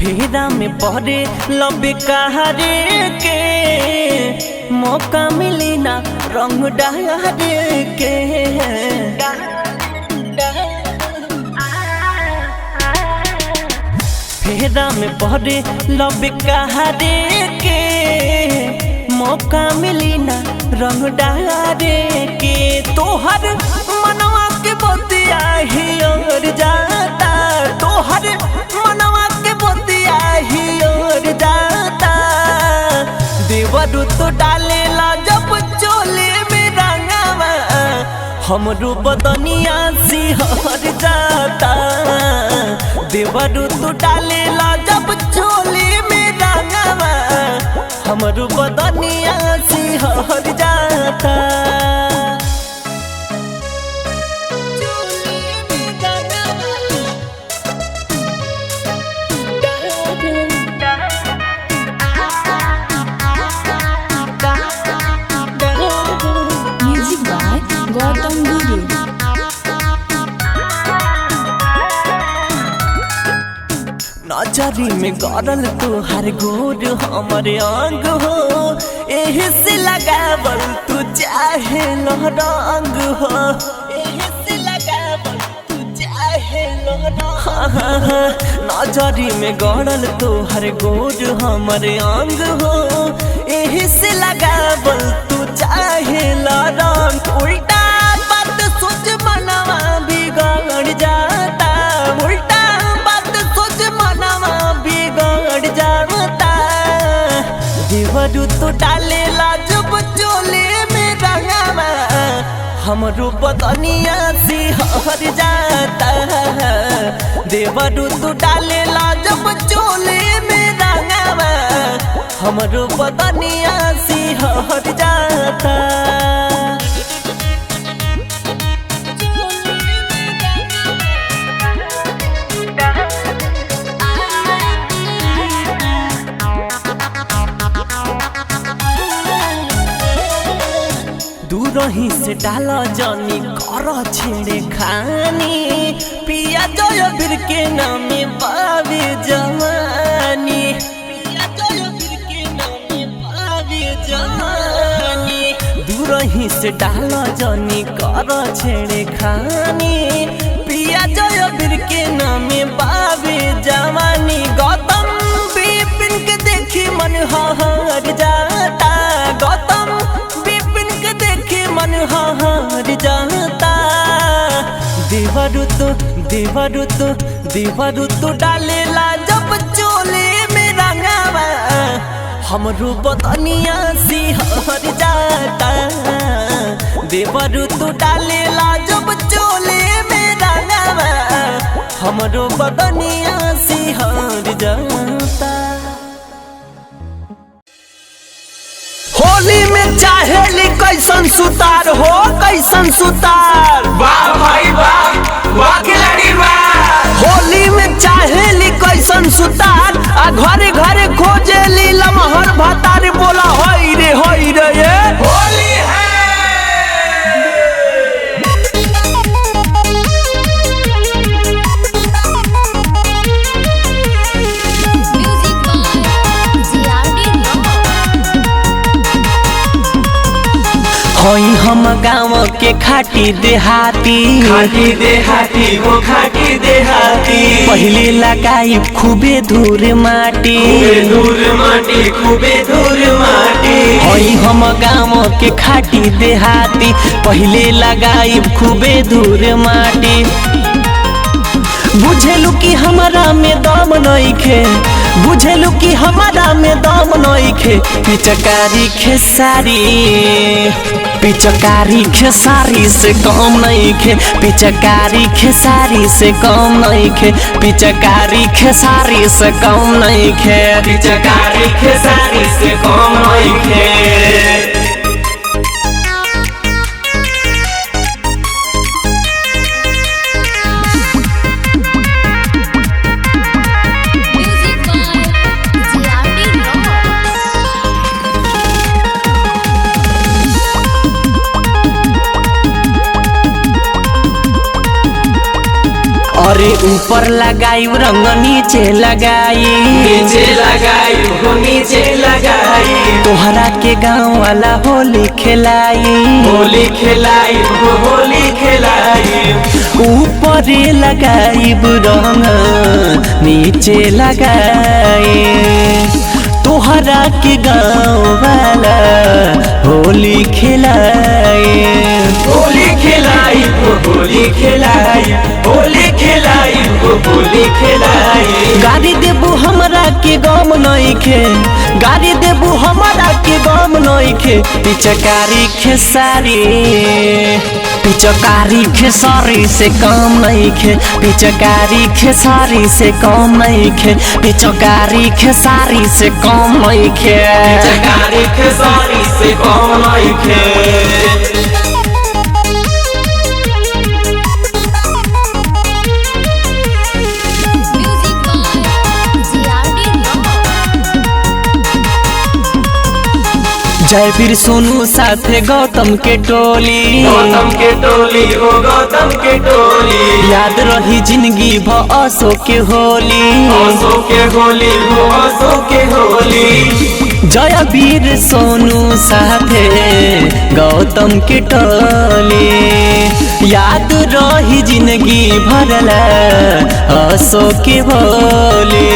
फेरा में पड़े लबे कहारे के मौका मिली ना रंग डारे के। फेरा में पड़े लबे कहारे के मौका मिली ना रंग डारे के। तोहर मनवा के बतिया ही और जाता, तोहर मनवा के बतिया ही और जाता। देवरू तो डालेला जब चोले में रंगवा हमरो बदनिया सिहर जाता। देवरू तो डालेला जब चोले में रंगवा हमरो बदनिया सिहर जाता। Music by Gautam Guru. नजरी में गरल तोहर गोर हमरे अंग हो, एही से लगावल तू चाहे रंग हो, एही से लगावल तू चाहे रंग। नजरी में गरल तोहर गोर हमरे अंग हो, एही से लगावल तू चाहे रंग। उल्टा बात सोच मनवा बिगड़ जाता, उल्टा बात सोच मनवा बिगड़ जाता। देवरू तो डालेला जब चोले में रंगवा हमरो बदनिया सिहर जाता। देवरू तो डालेला जब चोले में रंगवा हमरो बदनिया सिहर जाता। दूरही से डाला जानी कर छेड़े खानी, पिया जय बीर के नामे पावे जवानी, पिया जय बीर के नामे पावे जवानी। दूरही से डाला जानी कर छेड़े खानी, पिया जय बीर के नामे पावे जवानी। गौतम विपिन के देखी मन हर जाता, गौतम मन हार जाता। देवरू तो डालेला जब चोले में रंगवा हमरो बदनिया सिहर जाता। देवरू तो डालेला जब चोले में रंगवा हमरो बदनिया सिहर जाता। होली में चाहेली कैसन सुतार हो, कैसन सुतार। वाह भाई वाह, वाह खिलाड़ी वाह। होली में चाहेली कैसन सुतार, आ घरे घरे खोजेली लमहर भतार। बोला होई रे ये होली है। Music by CRD होई हम गाँव के खाटी देहाती, खाटी देहाती वो खाटी देहाती। पहले लगाई खूबे धूर माटी, खूबे धूल माटी, खूबे धूल माटी। होई हम गाँव के खाटी देहाती, पहले लगाई खूबे धूर माटी। बुझेलू कि हमारा में दम नइखे, बुझेलू कि हमारा में दम नइखे। पिचकारी खेसारी, पिचकारी खेसारी से कम नइखे, पिचकारी खेसारी से कम नइखे, पिचकारी खेसारी से कम नइखे, पिचकारी खेसारी से कम नइखे। Music by CRD अरे ऊपर लगाई रंग नीचे लगाई, नीचे लगाई हो नीचे लगाई, तोहरा के गाँव वाला होली खिलाई, होली खिलाई हो होली खिलाई, ऊपर लगाई रंग नीचे लगाई, तोहरा के गाँव वाला होली खिलाई, होली खिलाई हो होली खिलाई, होली खिलाई हो होली खिलाई। गाड़ी देबू हमरा के गम नइखे, गाड़ी देबू हमरा के गम नइखे, पिचकारी खेसारी, पिचकारी खेसारी से कम नइखे, पिचकारी खेसारी से कम नइखे, पिचकारी खेसारी से कम नइखे, पिचकारी खेसारी से कम नइखे। Music by GRD Jaiveer Sonu साथे गौतम के टोली, गौतम के टोली हो गौतम के टोली, याद रही जिंदगी भ असो के होली, असो के होली हो असो के होली, जयवीर सोनू साथे गौतम के टोली, याद रही जिंदगी भरला असो के होली,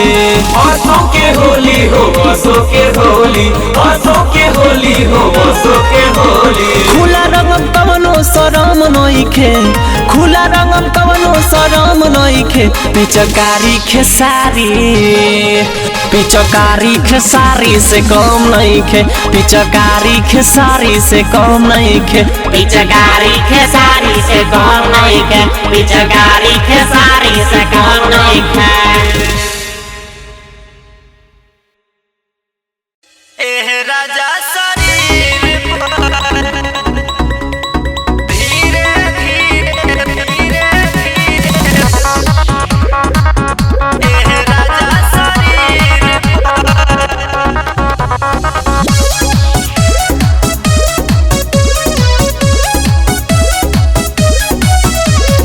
असो के होली हो असो के होली, असो के होली हो असो के होली। खुला रंगम कवनो शरम नइखे, खुला रंगम कवनो शरम नइखे, पिचकारी खेसारी, पिचकारी खेसारी से कम नइखे, पिचकारी खेसारी से कम नइखे, पिचकारी खेसारी से कम नइखे, पिचकारी खेसारी से कम नइखे। राजा शरीर धीरे धीरे धीरे धीरे राजा शरीर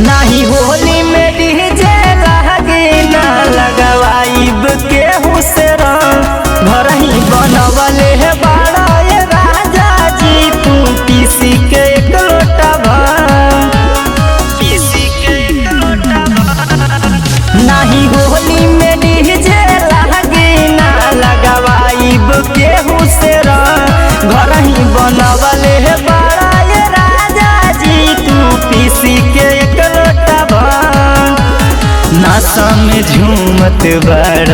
नाही होली में डीजे लगे ना लगवाइब केहू से रंग, घर ही बनवले है बड़ा ये राजा जी, तू पीसी के एक लोटा भांग, पीसी के एक लोटा भांग, नाही होली में डीजे लगे ना लगवाइब केहू से रंग, घर ही बनवले है बड़ा ये राजा जी, तू पीसी के एक लोटा भांग, नासा में झूमत बड़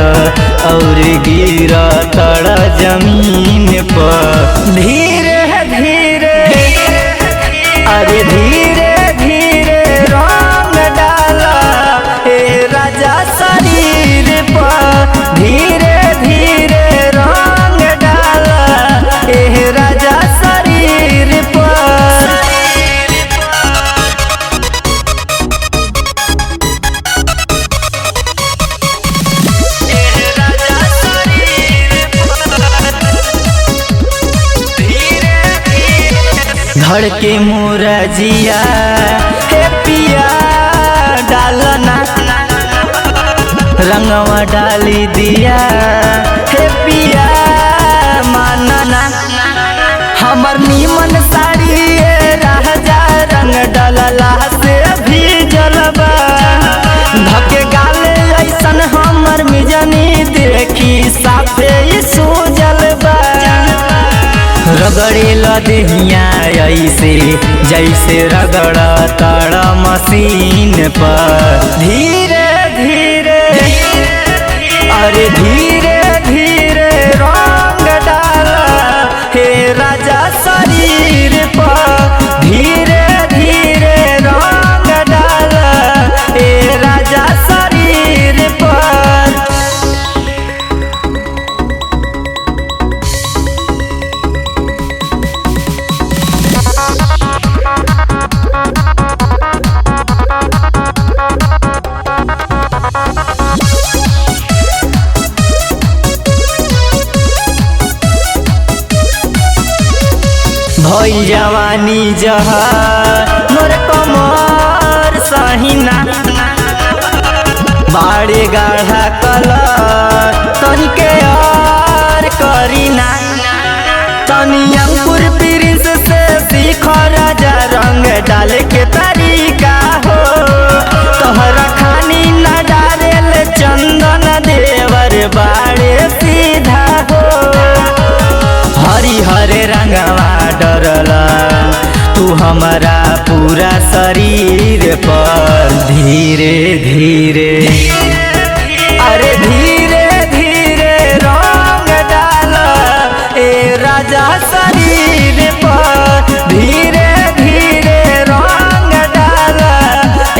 और गिरा तड़ा जमीन पर, धीरे धीरे अरे धीरे धीरे रंग डाला ए राजा शरीर पर, धीरे धीरे रंग डाला ए राजा शरीर पर। धड़ के मोरा जिया हे पिया डालना, रंगवा डाली दिया हे पिया मानना, हमर नीमन साड़ी राजा रंग डलला से भी जलबा, धके गाले ऐसन हमर मिजनी देखी साफे सूजलबा, रगड़े लदहिया ऐसे जैसे रगड़ा तड़ा मशीन पर, धीरे धीरे अरे धीरे धीरे रंग डाला हे राजा शरीर पर, धीरे धीरे रंग डाला हे राजा शरीर पर। भई जवानी जहा मोर कमर सहिना, कलर तनिके और करीना तनी अंकुर प्रिंस से सीख राजा रंग डाले के तरीका हो तोहरा खानी न डारेल चंदन देवर बाड़े सीधा हो हरी हरे रंगवा डरला तू हमारा पूरा शरीर पर धीरे धीरे अरे धीरे धीरे रंग डाल ए राजा शरीर पर धीरे धीरे रंग डाल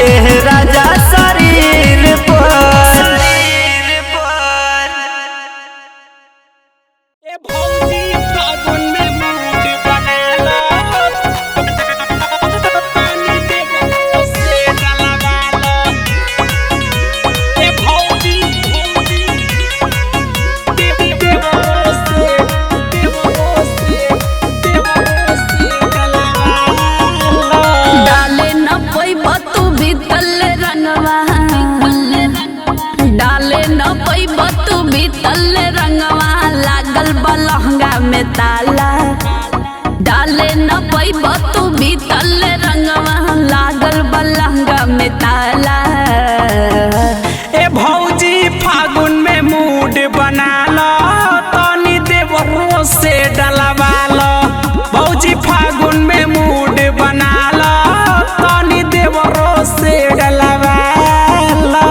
ए राजा शरीर पर ए भौजी फागुन में मूड बनाला पानी देबो से डलवाला ए भौजी देबो से डलवाला डाले न पैब तू बीतल रंगवा डाले न पैब तू बीतल रंगवा लागल बलहंगा में ताला डाले न पैब तू बीतल रंगवा लागल बलहंगा में ताला ए भौजी फागुन में मूड बनाला तनी देवरो से डलवाला भौजी फागुन में मूड बनाला तनी देवरो से डलवाला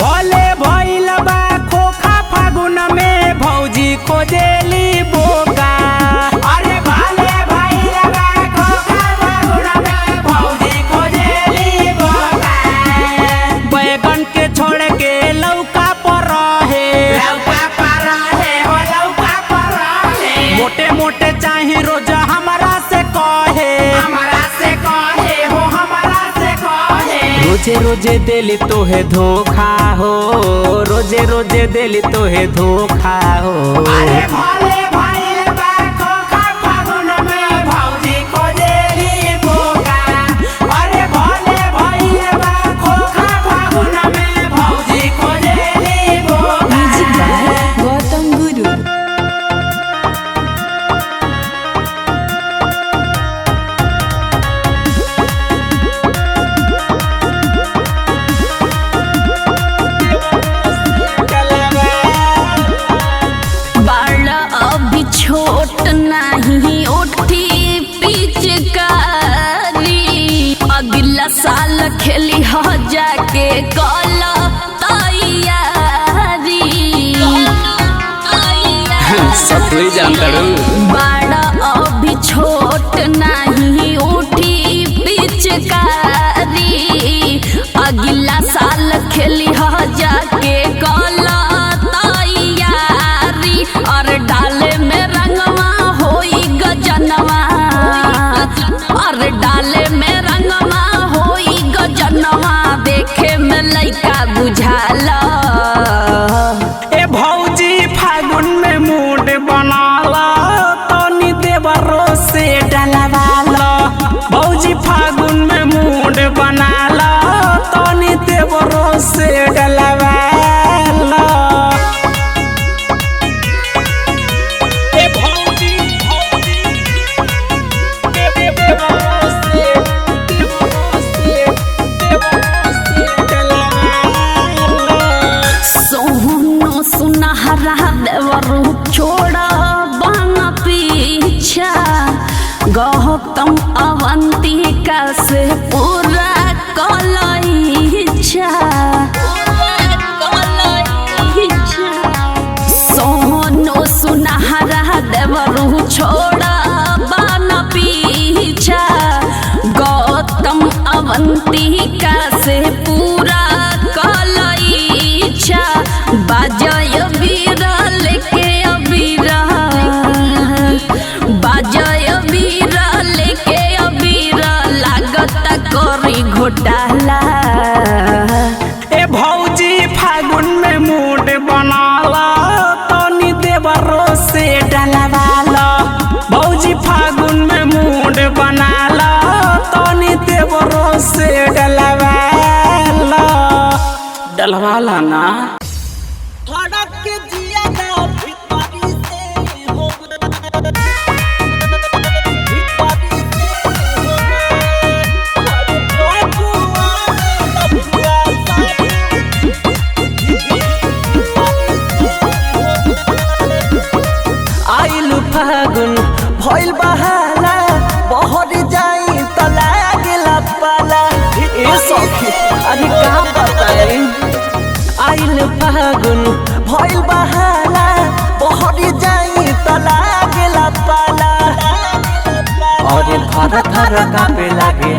भले भइल बा खोखा फागुन में भौजी खोजेली बोका अरे भले भइल बा खोखा फागुन में भौजी खोजेली बोका बैगन के छोड़ के लौका पर रहे हो लौका पर रहे मोटे मोटे चाही रोज हमरा से कहे हो हमरा से कहे रोजे रोजे दिल तोहे धोखा हो रोजे रोजे दिल तोहे धोखा हो अरे भले भइल बा खोखा फागुन में भौजी खोजेली बोका अरे भले भइल बा खोखा फागुन में भौजी खोजेली बोका गौतम गुरु बाल अभी छोट नहीं उठी पिचकारी अगला साल खेली हो जाके कल तैयारी सब कोई जानता रू बाड़ा अभी छोट नहीं उठी पिचकारी अगला साल खेली हो जाके कल तैयारी और डाले में रंगवा होई गजनवा और डाले में रंगवा होई गजनवा देखे में लइका बुझाला ए भौजी फागुन में मूड बनाला तनी देवरो से डलवाला भौजी फागुन में मूड बनाला तनी देवरो से डलवाला ए भौजी देवरो से डलवाला सोहनो सुनहरा देवरू छोड़ा बना पीछा गौतम अवंतिका से पूरा कलइछा सोहनो सुनहरा देवरू छोड़ा बना पीछा गौतम अवंतिका से पूरा कलइछा बाजय बीरा लेके अबीरा बाजय बीरा लेके अबीरा लागता करी घोटाला ए भौजी फागुन में मूड बनाला तनी देवरो से डलवाला भौजी फागुन में बहाला बहरी जाई त लागेला पाला और थर थर कापे लागे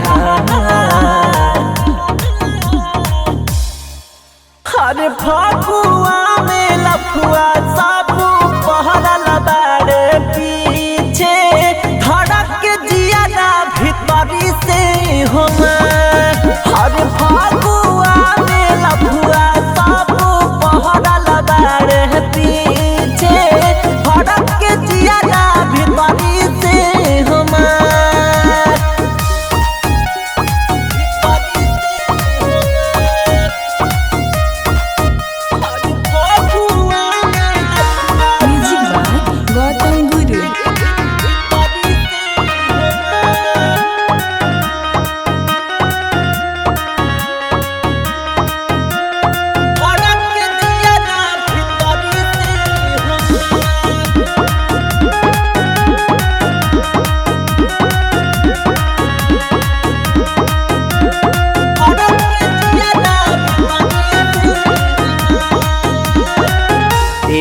अरे फगुआ में लफुआ साबू पहरल बारे पीछे धड़क के जिया ना भीतरी से होमा अरे फगुआ में लफुआ साबू पहरल बारे पीछे धड़क के जिया ना भीतरी से होमा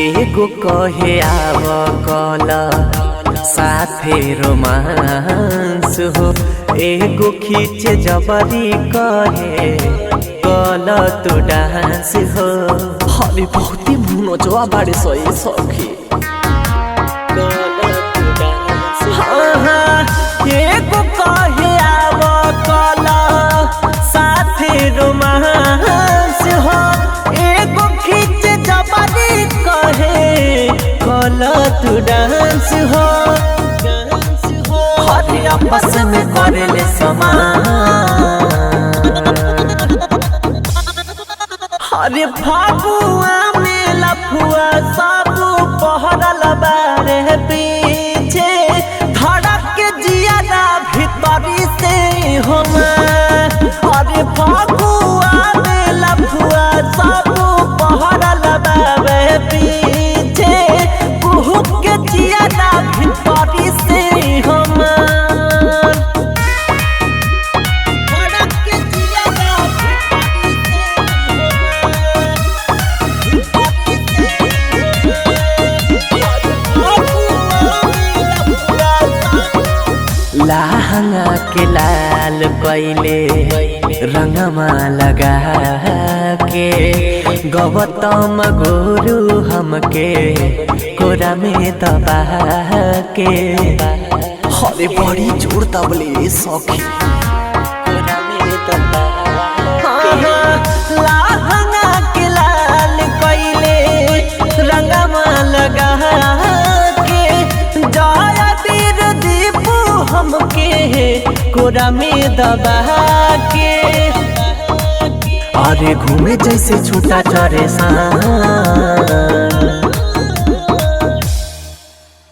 एगो कहे आव कल साथे रोमांस हो एगो खींचे जबरी कहे कल तू डांस हो हरे बहुते मुनो जोआ बाड़े सही सखी एगो कहे आव कल साथे रोमांस हो एगो खींचे जबरी कहे कल तू डांस हो हरे आपस में करेले समान हरे फागुआ में लफुआ साबू पहरल बारे पीछे धड़क के जिया ना भीतरी से होमा हरे फागुआ में लफुआ साबू पहरल बारे पीछे कुहुक के जिया ना भीतरी से होमा धड़क के जिया ना भीतरी से लहंगा के लाल पहले रंगमा लगा के गौतम गुरु हमके कोरा में दबा के हरे बड़ी जोर तबले सखी कोरा में दबा लहंगा के लाल पहले रंगमा लगा के जया तीर दीपू हमके कोरा में दबा के अरे घूमे जैसे छूटा चरे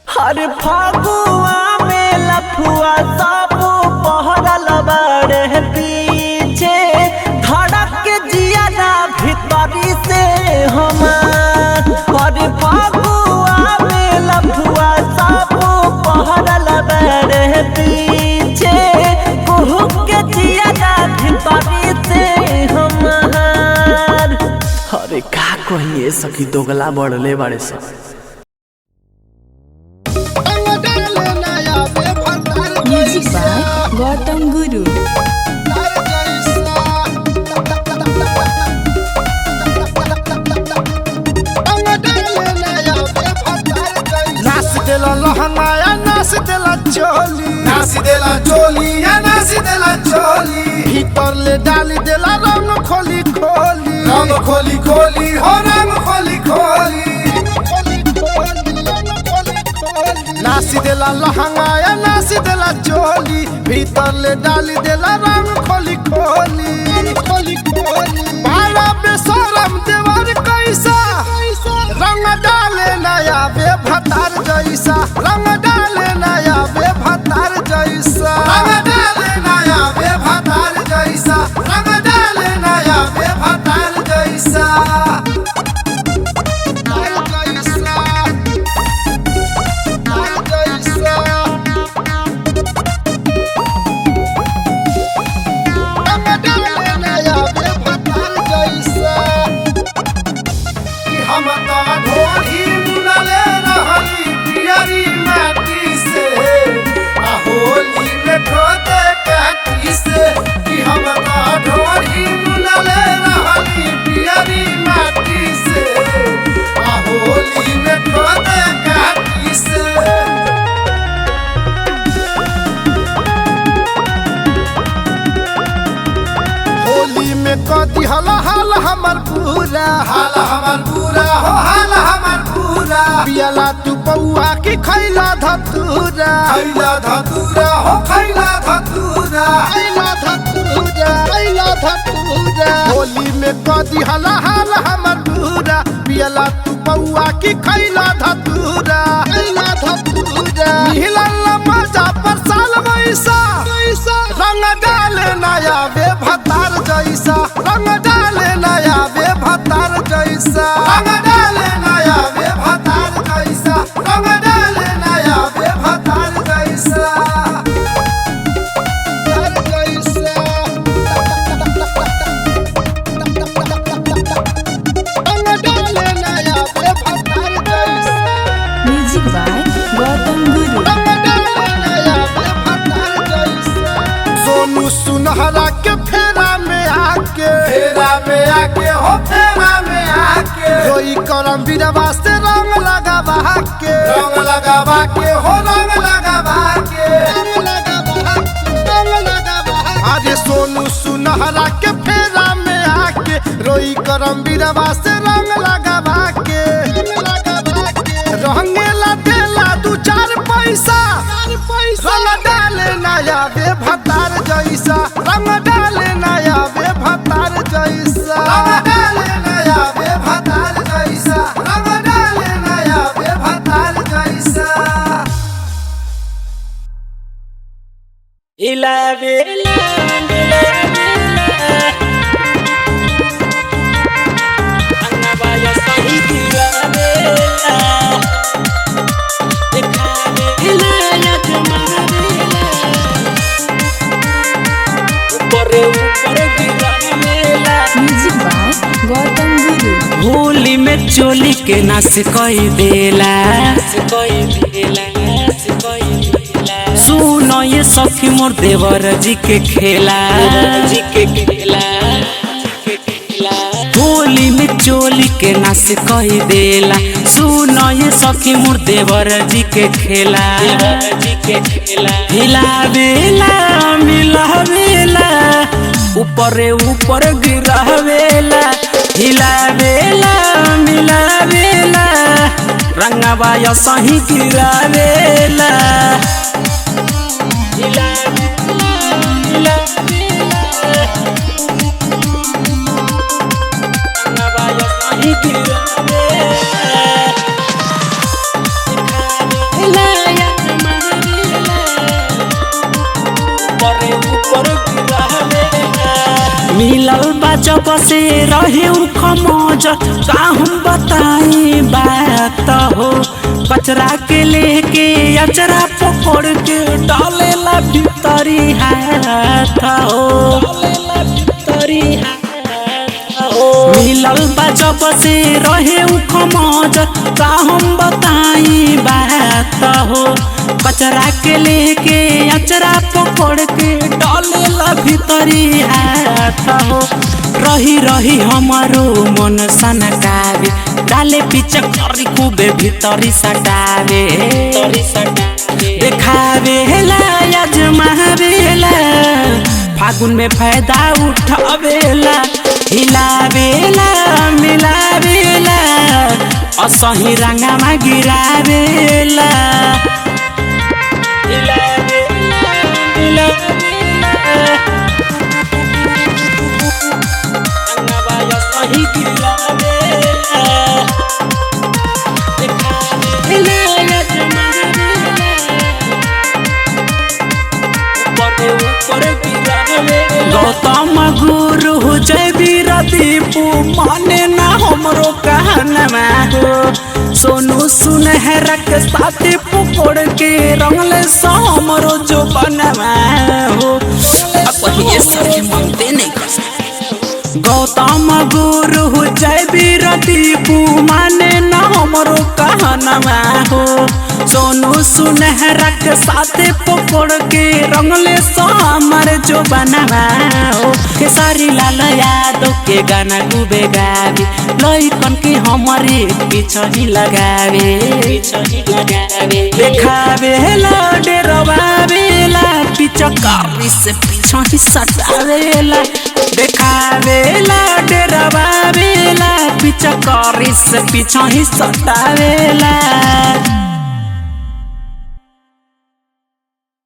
हर फागुआ में लफुआ साबू पहरल बारे पीछे धड़क के जिया ना भीतरी से होमा हर फागुआ में लफुआ साबू पहरल बारे पीछे कुहुक के जिया ना भीतरी से हमार अरे का कहिए सखी दोगला बढ़ले बाड़े सब म्यूजिक बाय गौतम गुरु नाच देला लहंगाया नाच देला चोली नाच देला चोली या नाच देला चोली भीतर ले डाली देला रंग खोली खोली हो रंग खोली नाच देला लहंगाया नाच देला चोली भीतर ले डाली देला रंग खोली बाला बेशरम देवर कैसा रंग डाले नया बे भतार जैसा रंग डाले नया बे भतार जैसा रंग डाले नया बे भतार जैसा रंग डाले नया बे भतार जैसा हम तो हाल हमर पूरा हो हाल हमर पूरा पियला तू पौआ की खैला धतूरा हो खैला धतूरा होली में कदी हला हाल हमर पूरा पियला तू पौआ की खैला धतूरा मिलल मजा पर साल वैसा रंग डाले नया वे भतार जैसा रंग डाले नया वे भतार जैसा रंग डाले नया वे भतार जैसा रंग डाले नया वे भतार जैसा म्यूजिक बाय गौतम गुरु। सोनू सुनहरा के फेरा में आके हो फेरा में आके रोई करम बिरवा से रंग लगावा के हो रंग लगावा के अरे सोनू सुनहरा के फेरा में आके रोई करम बिरवा से रंग लगावा के रंगेला देला दू चार पैसा रंग डाले नया वे भतार जैसा रंग डाले नया वे भतार जैसा रंग डाले नया वे भतार जैसा रंग डाले नया वे भतार जैसा म्यूजिक बाय गौतम गुरु। होली में चोली के नाश कई देला सुनो ये सखी मोर देवर जी के खेला होली में चोली के नाश कई देला सुनो ये सखी मोर देवर जी के खेला हिलावेला मिलावेला ऊपर गिरावेला हिलावेला मिलावेला रंगवा या सही गिरावेला मिलल बजब से रहे खमोज का हम बताई बात हो कचरा के लेके अचरा पकड़ के डालेला भीतरी हाथ हो मिलल बजब से रहे खमोज का हम बताई बात हो कचरा के लेके अचरा पकड़ के डालेला भीतरी हाथ हो रही हमारो मन सनकावे डाले पीछे करी खूबे भीतरी सटावे देखावेला अजमावेला फागुन में फायदा उठावेला हिलावेला मिलावेला असही रंगमा गिरावेला गौतम गुरु जय वीर दीपू माने ना हमरो कहनमा हो सोनू सुनहरा के साथी पकड़ के रंगले सा हमरो जो बनवा हो अब ये सखी मानते नहीं कर गौतम गुरु जय वीर दीपू माने ना हमरो कहनमा हो सोनू सुनहरा के साथे पकड़ के रंगले सो हमारे जो बनवा हो खेसारी लाल यादव के गाना खूबे गावे लइकन के हमारे पीछे ही लगावे देखावे डेरवावेला पिचकारी से पीछे ही सटावेला देखावेला डेरवावेला पिचकारी से पीछा ही सतावेला।